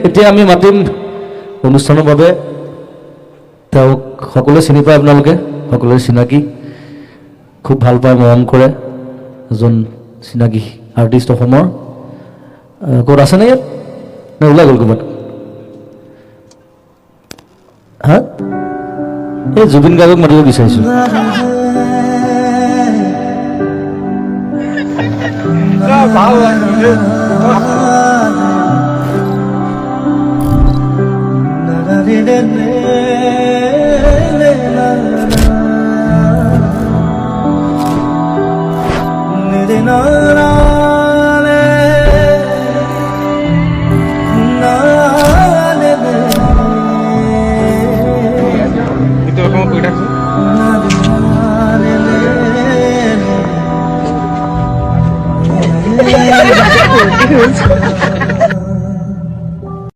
এতিয়া আমি মাতিম অনুষ্ঠানৰ বাবে তেওঁক সকলোৱে চিনি পায়, আপোনালোকে সকলোৱে চিনাকি, খুব ভাল পায়, মৰম কৰে, এজন চিনাকি আৰ্টিষ্ট অসমৰ। ক'ত আছেনে ইয়াত নে ওলাই গ'ল ক'ৰবাত? হা, এই জুবিন গাৰ্গক মাতিব বিচাৰিছোঁ। Na